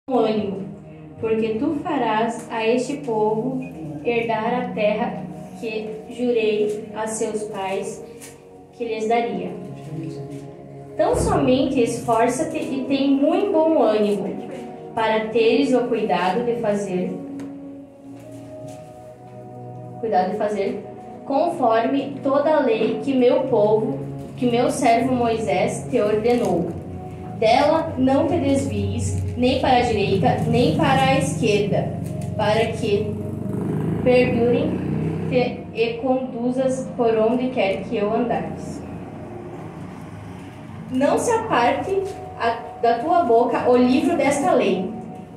ânimo, porque tu farás a este povo herdar a terra que jurei a seus pais que lhes daria. Tão somente esforça-te e tem muito bom ânimo, para teres o cuidado de fazer conforme toda a lei que meu servo Moisés te ordenou. Dela não te desvies, nem para a direita, nem para a esquerda, para que perdurem-te e conduzas por onde quer que eu andares. Não se aparte da tua boca o livro desta lei,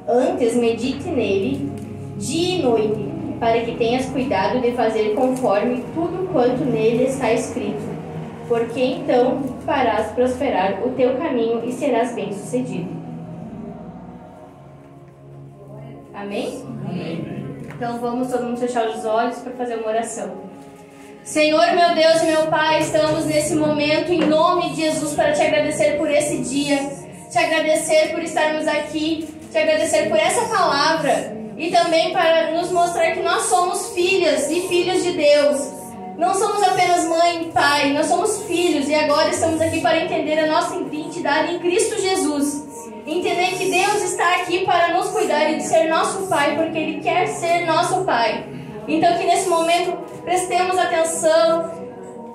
antes medite nele dia e noite, para que tenhas cuidado de fazer conforme tudo quanto nele está escrito, porque então farás prosperar o teu caminho e serás bem-sucedido. Amém? Amém. Então vamos todo mundo fechar os olhos para fazer uma oração. Senhor, meu Deus e meu Pai, estamos nesse momento em nome de Jesus para te agradecer por esse dia, te agradecer por estarmos aqui, te agradecer por essa palavra e também para nos mostrar que nós somos filhas e filhos de Deus. Não somos apenas mãe e pai, nós somos filhos e agora estamos aqui para entender a nossa identidade em Cristo Jesus. Entender que Deus está aqui para nos cuidar e de ser nosso Pai, porque Ele quer ser nosso Pai. Então que nesse momento prestemos atenção,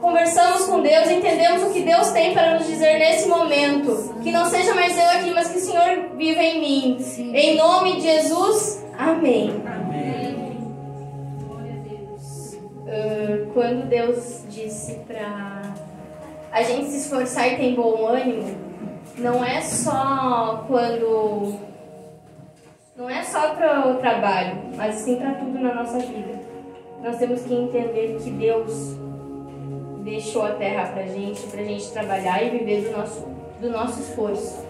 conversamos com Deus, entendemos o que Deus tem para nos dizer nesse momento. Que não seja mais eu aqui, mas que o Senhor viva em mim. Em nome de Jesus, amém. Quando Deus disse para a gente se esforçar e ter bom ânimo, não é só para o trabalho, mas sim para tudo na nossa vida. Nós temos que entender que Deus deixou a terra pra gente trabalhar e viver do nosso esforço.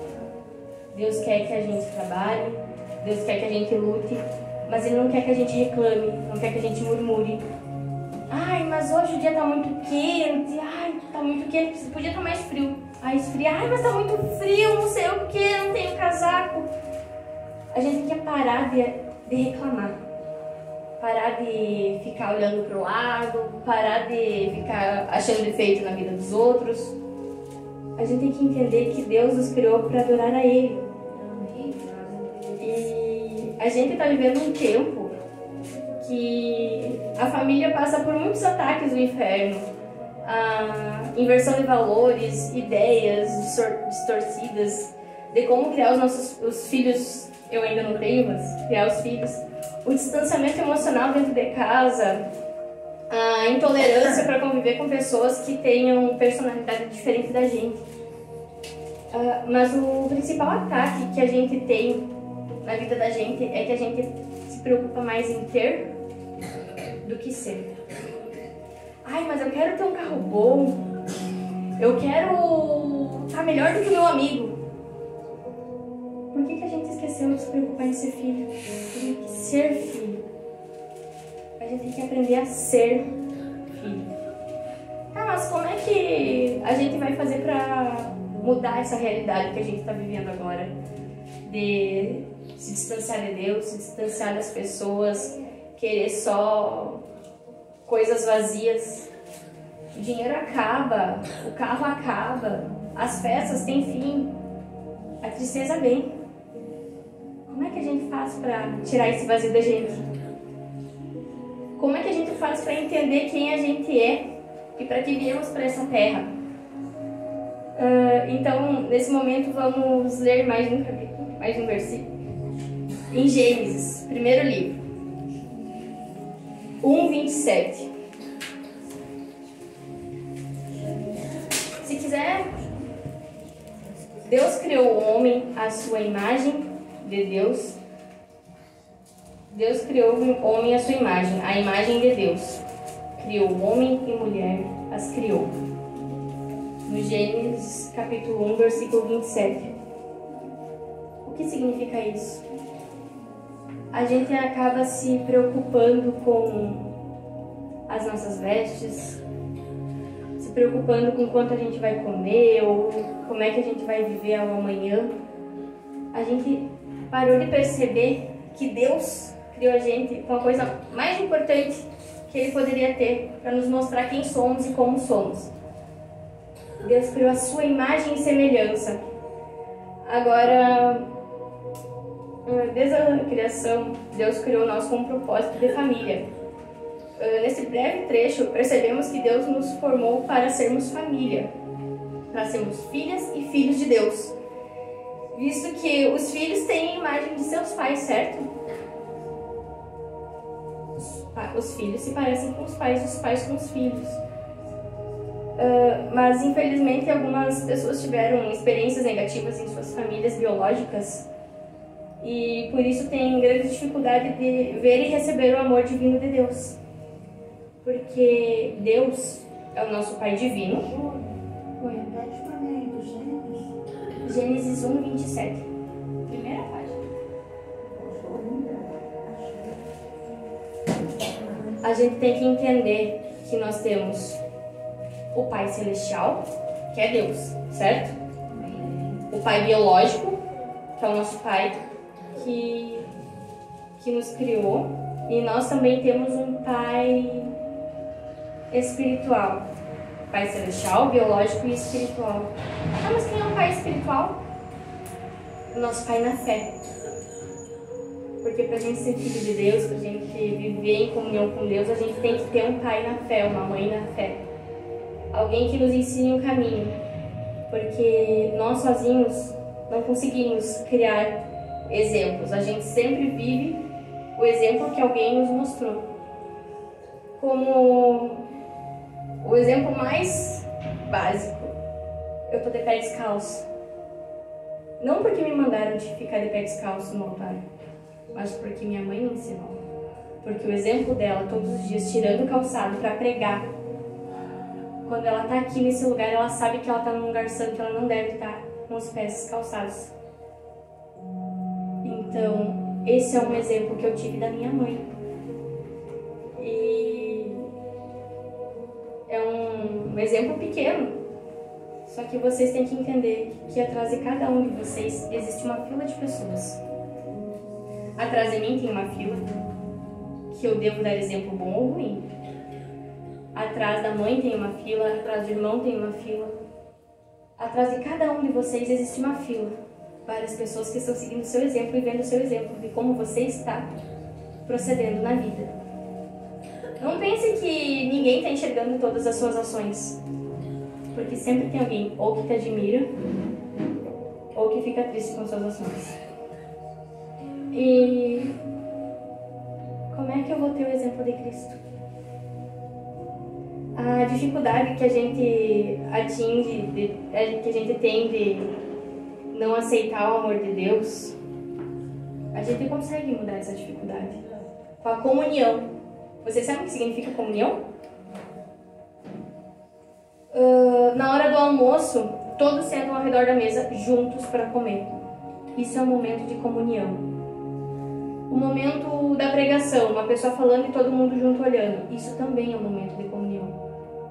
Deus quer que a gente trabalhe, Deus quer que a gente lute, mas Ele não quer que a gente reclame, não quer que a gente murmure. Ai, mas hoje o dia tá muito quente. Ai, tá muito quente, podia estar mais frio. Aí esfria. Ai, mas tá muito frio, não sei o que, não tenho casaco. A gente tem que parar de reclamar. Parar de ficar olhando pro lado, parar de ficar achando defeito na vida dos outros. A gente tem que entender que Deus nos criou para adorar a Ele. E a gente tá vivendo um tempo que a família passa por muitos ataques do inferno, a inversão de valores, ideias distorcidas de como criar os filhos. Eu ainda não tenho, mas criar os filhos, o distanciamento emocional dentro de casa, a intolerância para conviver com pessoas que tenham personalidade diferente da gente. Mas o principal ataque que a gente tem na vida da gente é que a gente se preocupa mais em ter do que ser. Ai, mas eu quero ter um carro bom, eu quero estar melhor do que o meu amigo. Por que a gente esqueceu de se preocupar em ser filho? A gente tem que ser filho. A gente tem que aprender a ser filho. Tá, mas como é que a gente vai fazer pra mudar essa realidade que a gente está vivendo agora? De se distanciar de Deus, se distanciar das pessoas, querer só coisas vazias. O dinheiro acaba, o carro acaba, as festas têm fim, a tristeza vem. Como é que a gente faz para tirar esse vazio da gente? Como é que a gente faz para entender quem a gente é e para que viemos para essa terra? Então, nesse momento, vamos ler mais um capítulo, mais um versículo. Em Gênesis, primeiro livro, 1:27. Se quiser, Deus criou o homem à sua imagem de Deus. Deus criou o homem à sua imagem, a imagem de Deus. Criou homem e mulher, as criou. No Gênesis, capítulo 1, versículo 27. O que significa isso? A gente acaba se preocupando com as nossas vestes, se preocupando com quanto a gente vai comer ou como é que a gente vai viver ao amanhã. A gente parou de perceber que Deus criou a gente com a coisa mais importante que Ele poderia ter para nos mostrar quem somos e como somos. Deus criou a sua imagem e semelhança. Agora, desde a criação, Deus criou nós com um propósito de família. Nesse breve trecho, percebemos que Deus nos formou para sermos família, para sermos filhas e filhos de Deus. Visto que os filhos têm a imagem de seus pais, certo? Os filhos se parecem com os pais com os filhos. Mas, infelizmente, algumas pessoas tiveram experiências negativas em suas famílias biológicas e, por isso, têm grande dificuldade de ver e receber o amor divino de Deus. Porque Deus é o nosso Pai divino. Gênesis 1, 27. Primeira página. A gente tem que entender que nós temos o Pai Celestial, que é Deus, certo? O Pai biológico, que é o nosso Pai que nos criou. E nós também temos um Pai espiritual. Pai Celestial, biológico e espiritual. Ah, mas quem é o Pai espiritual? O nosso Pai na fé. Porque pra gente ser filho de Deus, pra gente viver em comunhão com Deus, a gente tem que ter um pai na fé, uma mãe na fé. Alguém que nos ensine o caminho. Porque nós sozinhos não conseguimos criar exemplos. A gente sempre vive o exemplo que alguém nos mostrou. Como o exemplo mais básico, eu tô de pé descalço. Não porque me mandaram de ficar de pé descalço no altar, mas porque minha mãe me ensinou. Porque o exemplo dela, todos os dias tirando o calçado para pregar, quando ela tá aqui nesse lugar, ela sabe que ela tá num lugar santo, ela não deve estar com os pés calçados. Então, esse é um exemplo que eu tive da minha mãe. E é um exemplo pequeno, só que vocês têm que entender que atrás de cada um de vocês existe uma fila de pessoas. Atrás de mim tem uma fila que eu devo dar exemplo bom ou ruim. Atrás da mãe tem uma fila, atrás do irmão tem uma fila. Atrás de cada um de vocês existe uma fila. Várias pessoas que estão seguindo o seu exemplo e vendo o seu exemplo de como você está procedendo na vida. Não pense que ninguém está enxergando todas as suas ações. Porque sempre tem alguém ou que te admira ou que fica triste com suas ações. E como é que eu vou ter o exemplo de Cristo? A dificuldade que a gente atinge, que a gente tem de não aceitar o amor de Deus, a gente consegue mudar essa dificuldade com a comunhão. Vocês sabem o que significa comunhão? Na hora do almoço, todos sentam ao redor da mesa juntos para comer. Isso é um momento de comunhão. O momento da pregação, uma pessoa falando e todo mundo junto olhando. Isso também é um momento de comunhão.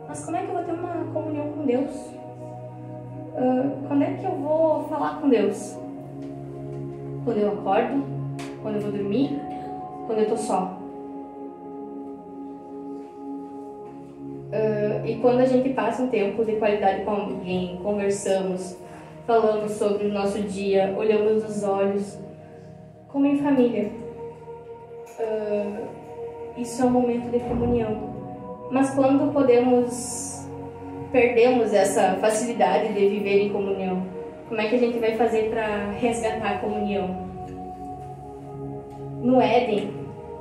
Mas como é que eu vou ter uma comunhão com Deus? Quando é que eu vou falar com Deus? Quando eu acordo? Quando eu vou dormir? Quando eu tô só? E quando a gente passa um tempo de qualidade com alguém, conversamos, falamos sobre o nosso dia, olhamos nos olhos, como em família, isso é um momento de comunhão. Mas quando perdemos essa facilidade de viver em comunhão, como é que a gente vai fazer para resgatar a comunhão? No Éden,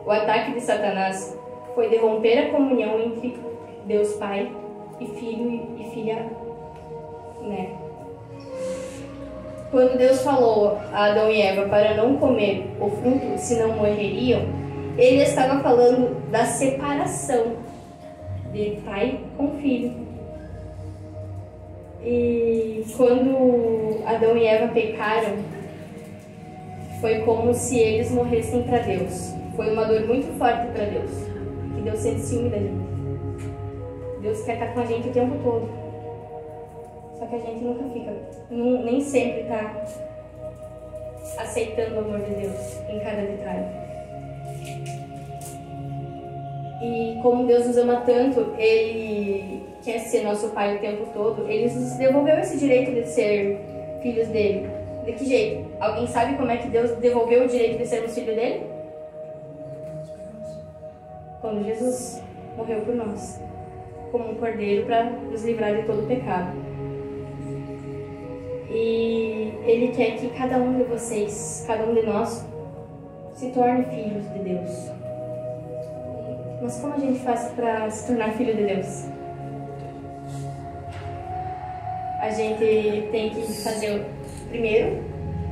o ataque de Satanás foi de romper a comunhão entre Deus Pai e Filho e Filha, né? Quando Deus falou a Adão e Eva para não comer o fruto, senão morreriam, Ele estava falando da separação de pai com filho. E quando Adão e Eva pecaram, foi como se eles morressem para Deus. Foi uma dor muito forte para Deus, que Deus sente ciúme da gente. Deus quer estar com a gente o tempo todo. Só que a gente nunca fica, nem sempre está aceitando o amor de Deus em cada detalhe. E como Deus nos ama tanto, Ele quer ser nosso Pai o tempo todo, Ele nos devolveu esse direito de ser filhos dele. De que jeito? Alguém sabe como é que Deus devolveu o direito de sermos filhos dele? Quando Jesus morreu por nós, como um cordeiro para nos livrar de todo o pecado. E Ele quer que cada um de vocês, cada um de nós, se torne filhos de Deus. Mas como a gente faz para se tornar filho de Deus? A gente tem que fazer, primeiro,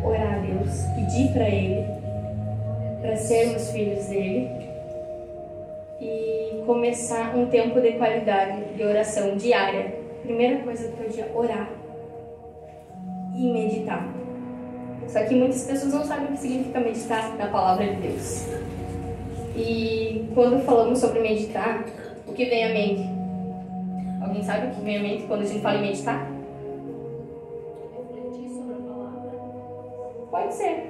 orar a Deus, pedir para Ele, para sermos filhos dele, e começar um tempo de qualidade, de oração diária. Primeira coisa do teu dia, orar e meditar. Só que muitas pessoas não sabem o que significa meditar na palavra de Deus. E quando falamos sobre meditar, o que vem à mente? Alguém sabe o que vem à mente quando a gente fala em meditar? Refletir sobre a palavra. Pode ser.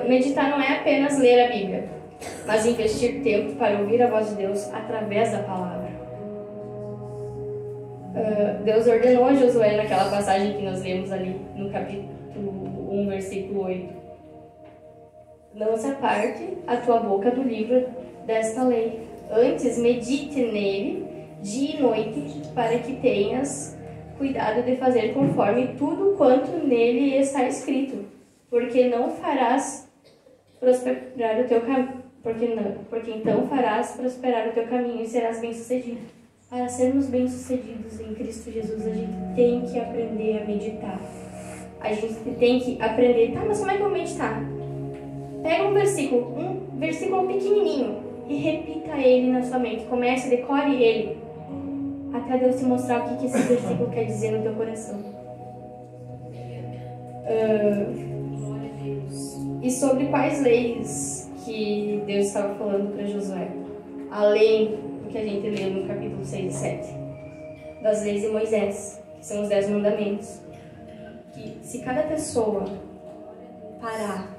Meditar não é apenas ler a Bíblia, mas investir tempo para ouvir a voz de Deus através da palavra. Deus ordenou a Josué naquela passagem que nós lemos ali no capítulo 1, versículo 8. Não se aparte a tua boca do livro desta lei. Antes medite nele dia e noite, para que tenhas cuidado de fazer conforme tudo quanto nele está escrito. Porque não farás prosperar o teu caminho. Porque então farás prosperar o teu caminho e serás bem-sucedido. Para sermos bem-sucedidos em Cristo Jesus, a gente tem que aprender a meditar. A gente tem que aprender, tá, mas como é que eu vou meditar? Pega um versículo pequenininho e repita ele na sua mente. Comece, decore ele, até Deus te mostrar o que esse versículo quer dizer no teu coração. Glória a Deus. E sobre quais leis que Deus estava falando para Josué? Além do que a gente leu no capítulo 6 e 7. Das leis de Moisés, que são os 10 mandamentos. Que se cada pessoa parar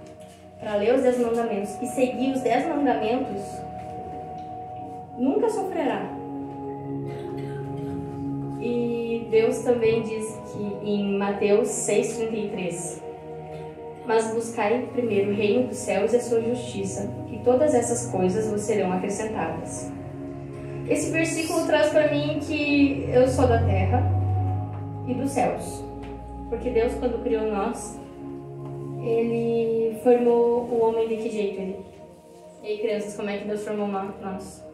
para ler os 10 mandamentos e seguir os 10 mandamentos, nunca sofrerá. E Deus também diz que em Mateus 6,33: mas buscai primeiro o reino dos céus e a sua justiça, e todas essas coisas vos serão acrescentadas. Esse versículo traz para mim que eu sou da terra e dos céus, porque Deus, quando criou nós, Ele formou o homem de que jeito? E aí, crianças, como é que Deus formou nós?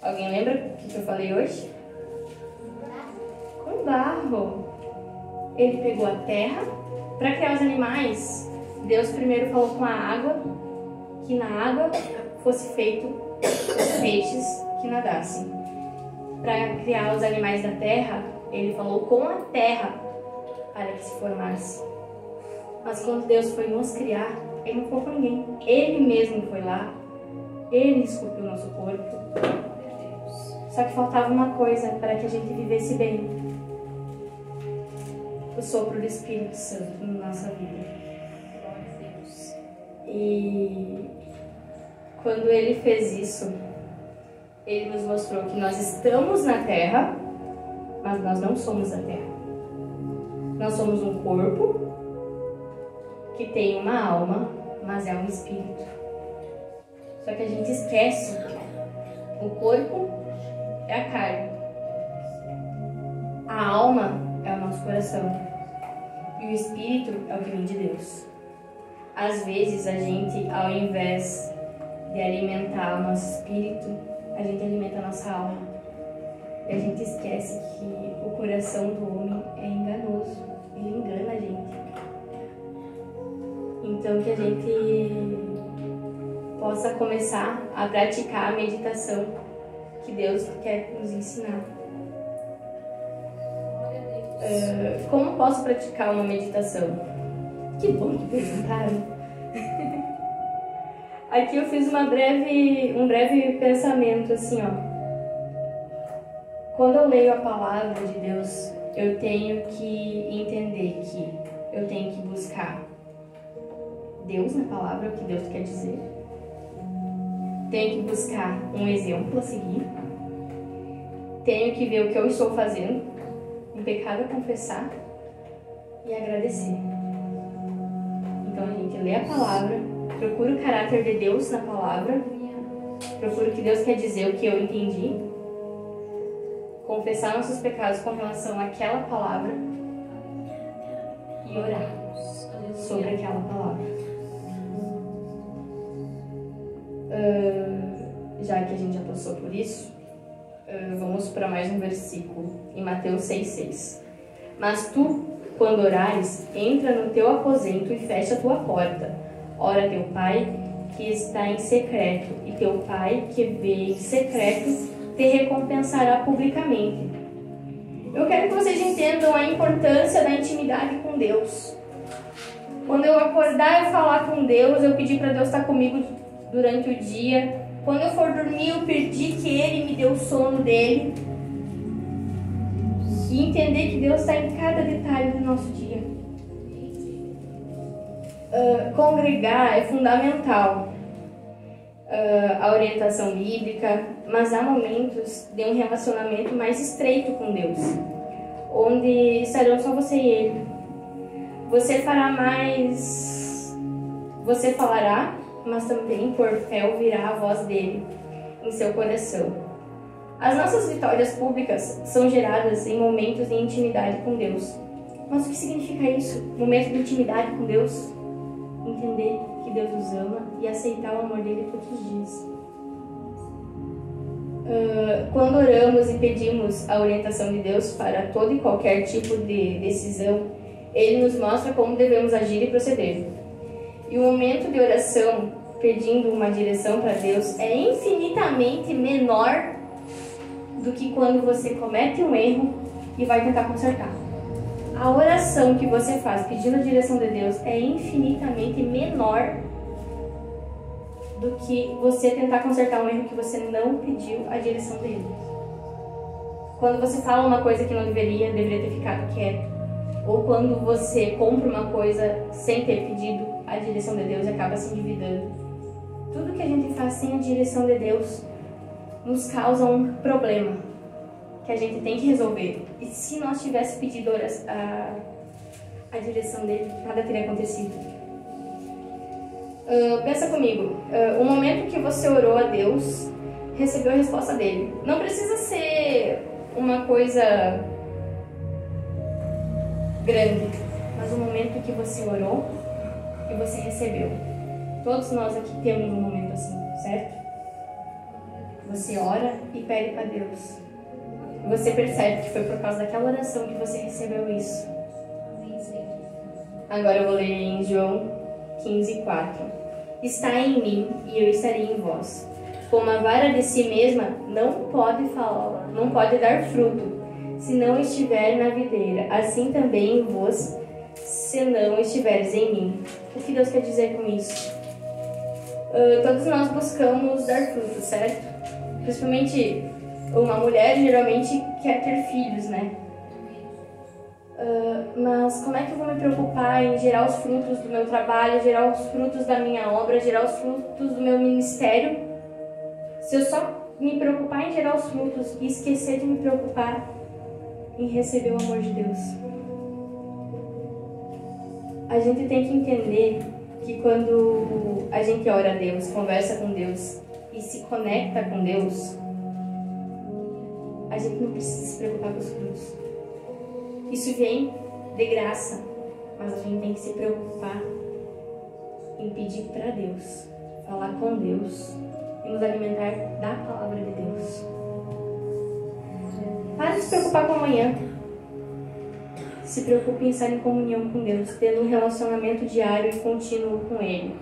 Alguém lembra o que eu falei hoje? Com barro. Ele pegou a terra. Para criar os animais, Deus primeiro falou com a água, que na água fosse feito os peixes que nadassem. Para criar os animais da terra, Ele falou com a terra para que se formasse. Mas quando Deus foi nos criar, Ele não falou com ninguém. Ele mesmo foi lá, Ele esculpiu o nosso corpo. Só que faltava uma coisa para que a gente vivesse bem: o sopro do Espírito Santo na nossa vida. Glória a Deus. E quando Ele fez isso, Ele nos mostrou que nós estamos na terra, mas nós não somos da terra. Nós somos um corpo que tem uma alma, mas é um espírito. Só que a gente esquece. O corpo é a carne. A alma é o nosso coração. E o espírito é o que vem de Deus. Às vezes a gente, ao invés de alimentar o nosso espírito, a gente alimenta a nossa alma. E a gente esquece que o coração do homem é enganoso. Ele engana a gente. Então que a gente possa começar a praticar a meditação que Deus quer nos ensinar. Como posso praticar uma meditação? Que bom que perguntaram. Aqui eu fiz um breve pensamento assim, ó. Quando eu leio a palavra de Deus, eu tenho que entender que Eu tenho que buscar Deus na palavra, o que Deus quer dizer. Tenho que buscar um exemplo a seguir. Tenho que ver o que eu estou fazendo, um pecado a confessar e agradecer. Então a gente lê a palavra, procura o caráter de Deus na palavra, procura o que Deus quer dizer, o que eu entendi, confessar nossos pecados com relação àquela palavra e orar sobre aquela palavra. Já que a gente já passou por isso, vamos para mais um versículo, em Mateus 6,6. Mas tu, quando orares, entra no teu aposento e fecha a tua porta. Ora teu Pai que está em secreto, e teu Pai que vê em secreto te recompensará publicamente. Eu quero que vocês entendam a importância da intimidade com Deus. Quando eu acordar e falar com Deus, eu pedir para Deus estar comigo durante o dia. Quando eu for dormir, eu pedir que Ele me dê o sono dele. E entender que Deus está em cada detalhe do nosso dia. Congregar é fundamental. A orientação bíblica, mas há momentos de um relacionamento mais estreito com Deus, onde estarão só você e Ele. Você falará, mas também por fé ouvirá a voz dele em seu coração. As nossas vitórias públicas são geradas em momentos de intimidade com Deus. Mas o que significa isso? Momento de intimidade com Deus? Entender que Deus nos ama e aceitar o amor dele todos os dias. Quando oramos e pedimos a orientação de Deus para todo e qualquer tipo de decisão, Ele nos mostra como devemos agir e proceder. E o momento de oração, pedindo uma direção para Deus, é infinitamente menor do que quando você comete um erro e vai tentar consertar. A oração que você faz pedindo a direção de Deus é infinitamente menor do que você tentar consertar um erro que você não pediu a direção dele. Quando você fala uma coisa que não deveria ter ficado quieto. Ou quando você compra uma coisa sem ter pedido a direção de Deus e acaba se endividando. Tudo que a gente faz sem a direção de Deus nos causa um problema que a gente tem que resolver. E se nós tivéssemos pedido a direção dele, nada teria acontecido. Pensa comigo, o momento que você orou a Deus, recebeu a resposta dele. Não precisa ser uma coisa grande, mas o momento que você orou e você recebeu. Todos nós aqui temos um momento assim, certo? Você ora e pede para Deus. E você percebe que foi por causa daquela oração que você recebeu isso. Agora eu vou ler em João 15:4. Está em mim e eu estarei em vós. Como a vara de si mesma não pode dar fruto, se não estiver na videira, assim também em vós, se não estiveres em mim. O que Deus quer dizer com isso? Todos nós buscamos dar fruto, certo? Principalmente uma mulher geralmente quer ter filhos, né? Mas como é que eu vou me preocupar em gerar os frutos do meu trabalho, gerar os frutos da minha obra, gerar os frutos do meu ministério, se eu só me preocupar em gerar os frutos e esquecer de me preocupar em receber o amor de Deus? A gente tem que entender que quando a gente ora a Deus, conversa com Deus e se conecta com Deus, a gente não precisa se preocupar com os frutos. Isso vem de graça, mas a gente tem que se preocupar em pedir para Deus, falar com Deus e nos alimentar da palavra de Deus. Para de se preocupar com amanhã. Se preocupe em estar em comunhão com Deus, tendo um relacionamento diário e contínuo com Ele.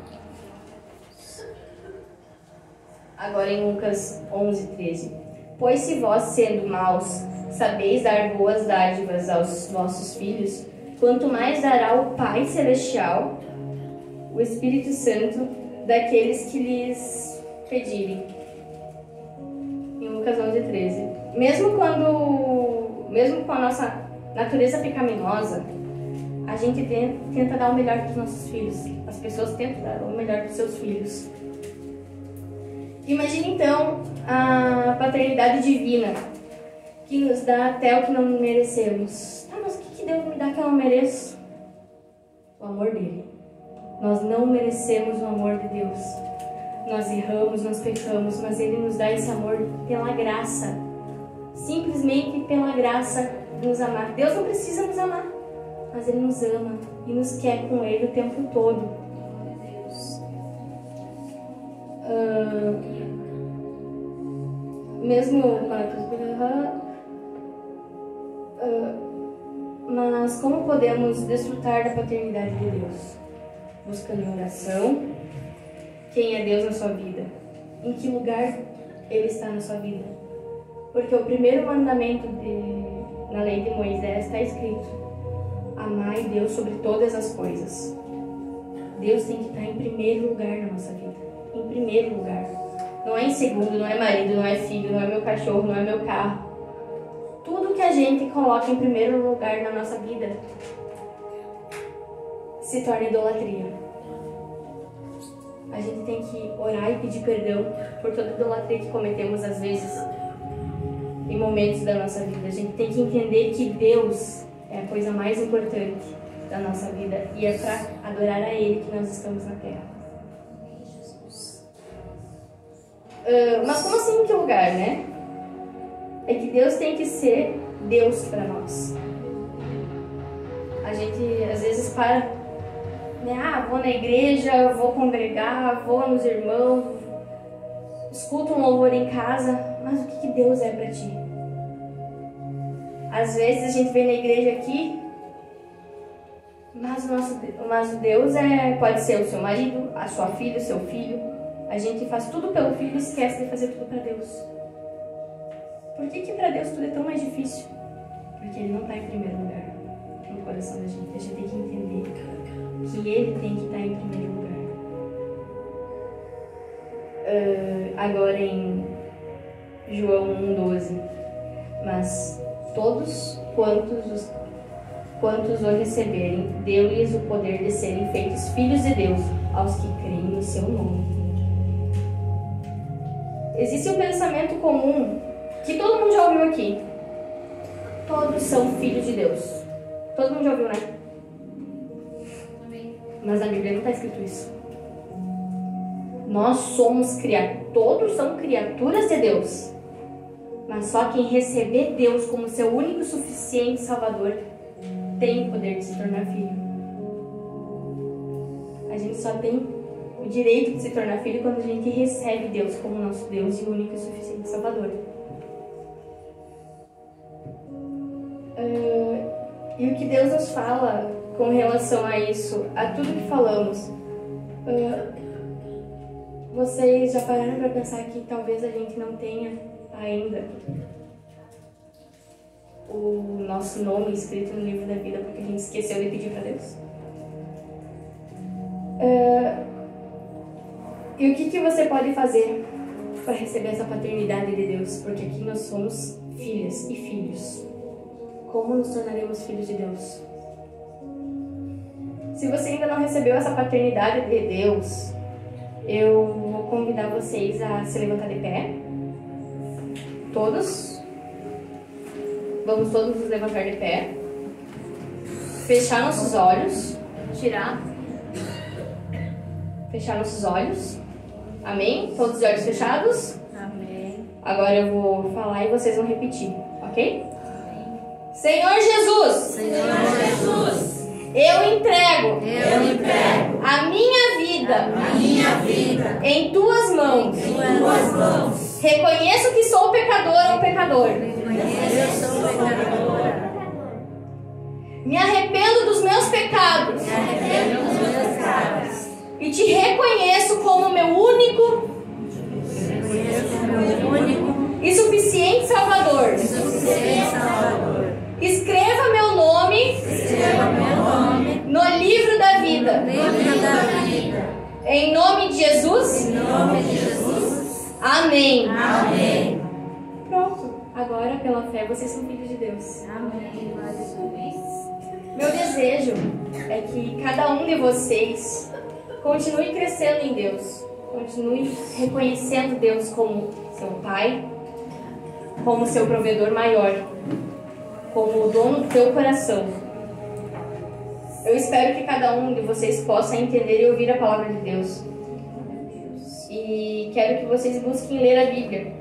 Agora em Lucas 11:13. Pois se vós, sendo maus, sabeis dar boas dádivas aos vossos filhos, quanto mais dará o Pai Celestial, o Espírito Santo, daqueles que lhes pedirem. Em Lucas 11:13. Mesmo com a nossa natureza pecaminosa, a gente tenta dar o melhor para os nossos filhos. As pessoas tentam dar o melhor para os seus filhos. Imagine então a paternidade divina, que nos dá até o que não merecemos. Ah, mas o que Deus me dá que eu não mereço? O amor dele. Nós não merecemos o amor de Deus. Nós erramos, nós pecamos, mas ele nos dá esse amor pela graça. Simplesmente pela graça de nos amar. Deus não precisa nos amar, mas ele nos ama e nos quer com ele o tempo todo. Mas como podemos desfrutar da paternidade de Deus? Buscando em oração. Quem é Deus na sua vida? Em que lugar Ele está na sua vida? Porque o primeiro mandamento na lei de Moisés está escrito: amai Deus sobre todas as coisas. Deus tem que estar em primeiro lugar na nossa vida. Em primeiro lugar. Não é em segundo, não é marido, não é filho, não é meu cachorro, não é meu carro. Tudo que a gente coloca em primeiro lugar na nossa vida se torna idolatria. A gente tem que orar e pedir perdão por toda idolatria que cometemos às vezes em momentos da nossa vida. A gente tem que entender que Deus é a coisa mais importante da nossa vida e é para adorar a Ele que nós estamos na terra. Mas como assim em que lugar, né? É que Deus tem que ser Deus para nós. A gente às vezes para, né? Vou na igreja, vou congregar, vou nos irmãos, escuto um louvor em casa, mas o que Deus é para ti? Às vezes a gente vem na igreja aqui, mas o Deus pode ser o seu marido, a sua filha, o seu filho. A gente faz tudo pelo filho e esquece de fazer tudo para Deus. Por que para Deus tudo é tão mais difícil? Porque Ele não está em primeiro lugar no coração da gente. A gente tem que entender que Ele tem que estar em primeiro lugar. Agora em João 1,12. Mas todos quantos o receberem, deu-lhes o poder de serem feitos filhos de Deus, aos que creem no seu nome. Existe um pensamento comum que todo mundo já ouviu aqui. Todos são filhos de Deus. Todo mundo já ouviu, né? Mas na Bíblia não está escrito isso. Nós somos todos são criaturas de Deus. Mas só quem receber Deus como seu único e suficiente Salvador tem o poder de se tornar filho. A gente só tem o direito de se tornar filho quando a gente recebe Deus como nosso Deus e único e suficiente Salvador. E o que Deus nos fala com relação a isso, a tudo que falamos, vocês já pararam para pensar que talvez a gente não tenha ainda o nosso nome escrito no livro da vida porque a gente esqueceu de pedir para Deus? E o que você pode fazer para receber essa paternidade de Deus? Porque aqui nós somos filhas e filhos. Como nos tornaremos filhos de Deus? Se você ainda não recebeu essa paternidade de Deus, eu vou convidar vocês a se levantar de pé. Todos. Vamos todos nos levantar de pé. Fechar nossos olhos. Fechar nossos olhos. Amém? Todos os olhos fechados? Amém. Agora eu vou falar e vocês vão repetir, ok? Senhor Jesus, eu entrego a minha vida em tuas mãos. Reconheço que sou pecadora ou pecador. Me arrependo dos meus pecados. E te reconheço como meu único e suficiente Salvador. Escreva meu nome no livro da vida. Em nome de Jesus. Amém. Pronto. Agora, pela fé, vocês são filhos de Deus. Amém. Meu desejo é que cada um de vocês continue crescendo em Deus, continue reconhecendo Deus como seu Pai, como seu provedor maior, como o dono do teu coração. Eu espero que cada um de vocês possa entender e ouvir a palavra de Deus. E quero que vocês busquem ler a Bíblia.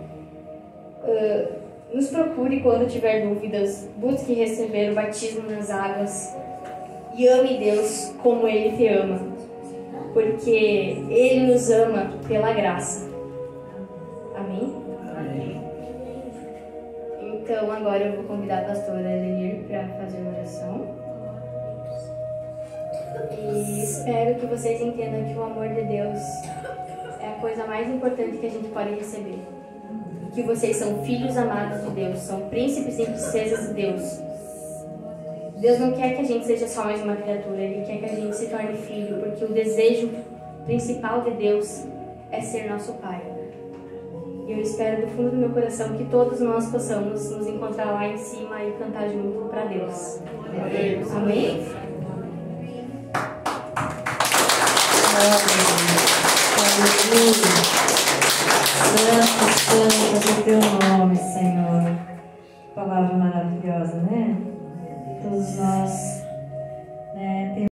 Nos procure quando tiver dúvidas, busque receber o batismo nas águas e ame Deus como Ele te ama, porque Ele nos ama pela graça. Amém? Amém. Então agora eu vou convidar a pastora Elenir para fazer a oração. E espero que vocês entendam que o amor de Deus é a coisa mais importante que a gente pode receber. Que vocês são filhos amados de Deus, são príncipes e princesas de Deus. Deus não quer que a gente seja só mais uma criatura, Ele quer que a gente se torne filho, porque o desejo principal de Deus é ser nosso Pai. E eu espero do fundo do meu coração que todos nós possamos nos encontrar lá em cima e cantar junto para Deus. Amém? Santo é o teu nome, Senhor. Palavra maravilhosa, né? Todos nós